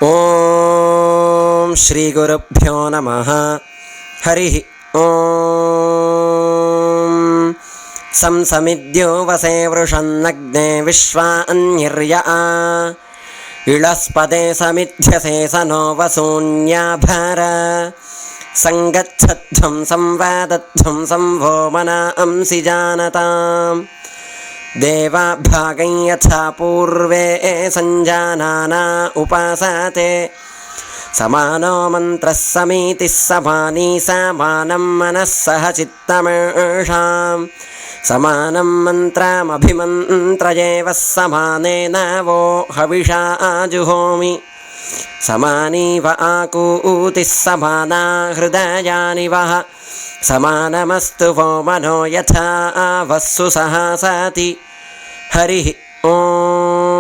ഓം ശ്രീ ഗുരുഭ്യോ നമഃ. ഹരി ഓം. സംസമിദ്യോ വസേ വൃഷന്നഗ്നേ വിശ്വാന്യര്യ ഇളസ്പദേ സമിധ്യസേ സനോ വസൂന്യാഭര സംഗച്ഛധ്വം സംവാദധ്വം സംവോ മനാംസി ജാനതാം ദേവാഭാഗം യഥാ പൂർവേ സഞ്ജാനാനാ ഉപാസത്തെ സമാനോ മന്ത്രഃ സമീതിഃ സമാനീ സമാനം മനഃ സഹ ചിത്തമേഷാം സമാനം മന്ത്രമഭിമന്ത്രയേവ സമാനേന വോ ഹവിഷാ ജുഹോമി സമാനീവ ആകൂതിഃ സമാനാ ഹൃദയാനി വഃ സമാനമസ്തു വോ മനോ യഥാ വസ്സു സഹ സതി. ഹരി ഓം.